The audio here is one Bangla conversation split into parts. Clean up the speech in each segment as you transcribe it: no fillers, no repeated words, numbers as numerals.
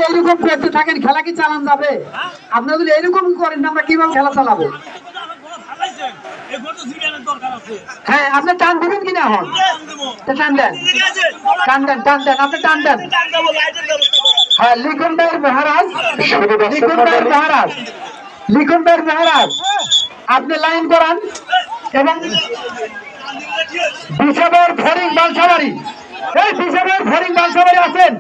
এইরকম করতে থাকেন খেলা কি চালান যাবে? আপনারা যদি এইরকম করেন আমরা কিভাবে খেলা চালাবো? হ্যাঁ, আপনি টান দিবেন কিনা? এখন টান দেন, টান দেন, টান দেন, আপনি টান দেন। হ্যাঁ, লিখন ভাই মহারাজ, লিখন ভাই মহারাজ, লিখন ভাই মহারাজ, আপনি লাইন করান এবং বিশাবের ফরিং বালসাবাড়ি, এই বিশাবের ফরিং বালসাবাড়ি আছেন?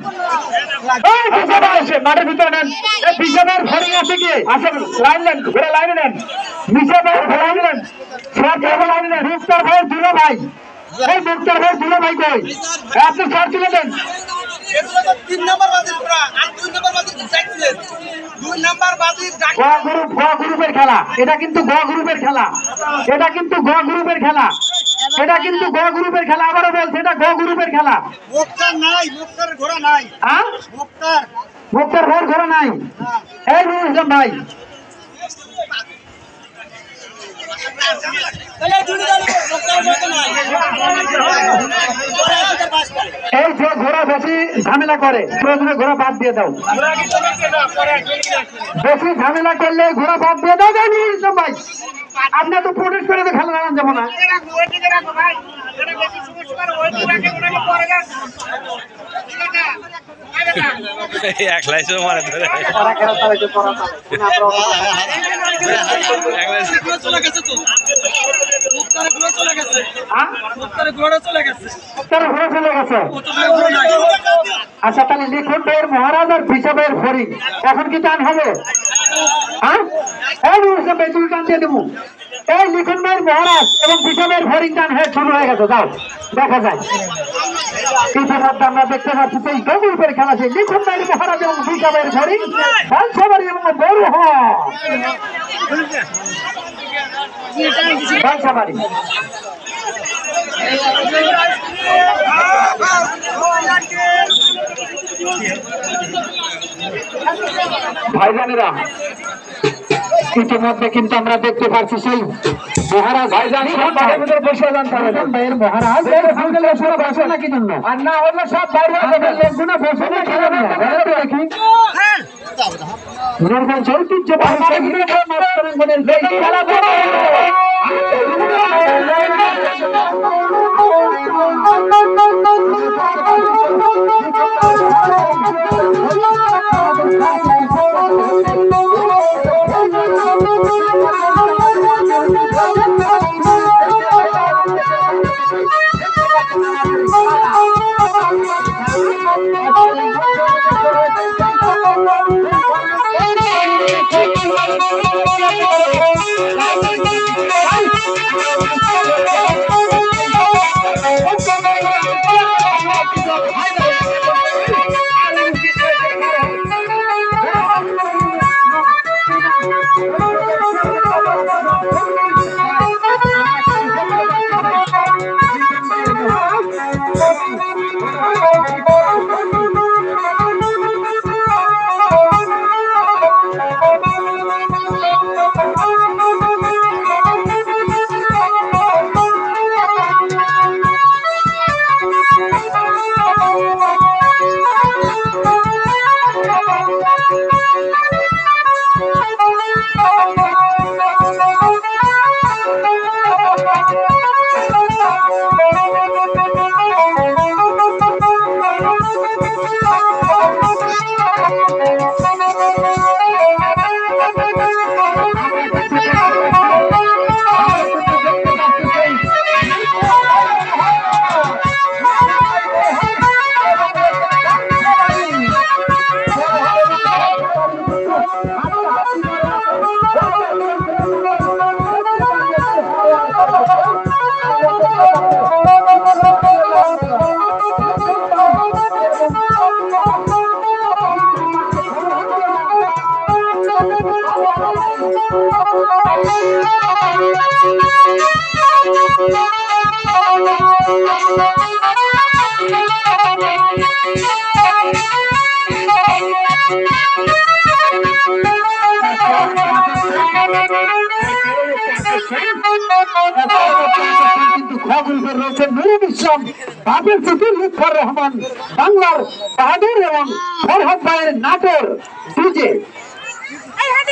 এই বিশাবে আসে মাঠের ভিতরে নেন। এই বিশাবের ফরিং আছে কি? আসেন, লাইন নেন, ঘুরে লাইনে নেন। বিশাবের লাইন নেন, সব লাইনে নেন। মুক্তার ভাই দুলো ভাই, এই মুক্তার ভাই দুলো ভাই কই? আপনি সব তুলে দেন। গ্রুপের খেলা এটা, কিন্তু গ গ্রুপের খেলা, এটা কিন্তু গ গ্রুপের খেলা, এটা কিন্তু গ গ্রুপের খেলা। আবারও বলছে এটা গ গ্রুপের খেলা। মুক্তার নাই, মুক্তার ঘোড়া নাই, মুক্তার ভাই ঘোড়া নাই। এই নুরুল ইসলাম ভাই, এই যে ঘোড়া বেশি ঝামেলা করে প্রয়োজনে ঘোড়া বাদ দিয়ে দাও, বেশি ঝামেলা করলে ঘোড়া বাদ দিয়ে দাও। ভাই আপনি তো প্রোটেস্ট করে তো খেলা দাঁড়ান যাবো না। আচ্ছা, তাহলে লিখন ভাইয়ের মহারাজ আর বিশা ভাইয়ের ফরিং এখন কি টান হবে? হ্যাঁ, ভাই তুমি টান দিয়ে দেবো। এই লিখন ভাইয়ের মহারাজ এবং বিশা ভাইয়ের ফরিং টান হয়ে শুরু হয়ে গেছে। যাও দেখা যায়। ইতিমধ্যে আমরা দেখতে পাচ্ছি সেই গরুপের খেলা, সেই লিখন ভাইয়ের মহারাজ এবং বিশা ভাইয়ের ফরিং বালসাবাড়ি এবং বড় বালসাবাড়ি। ভাইজানেরা, ইতিমধ্যে কিন্তু আমরা দেখতে পাচ্ছি সেই মহারাজ ভাইজান বসে যান ভাইয়ের মহারাজ বসে না কি জন্য? আর না হলে সব লোকগুলো বসে না খেলা দেখি কিন্তু খগলপুর রয়েছে নুরুল ইসলাম, বাপের চতুর লুৎফর রহমান, বাংলার বাহাদুর এবং ফরহাদ ভাইয়ের নাটোর ডিজে।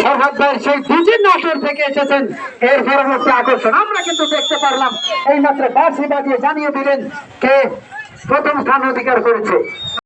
ফরহাদ ভাই সেই ডিজে নাটোর থেকে এসেছেন। এর পরবর্তী আকর্ষণ আমরা কিন্তু দেখতে পারলাম, এই মাত্র বাঁশি বাজিয়ে জানিয়ে দিলেন কে প্রথম স্থান অধিকার করেছে।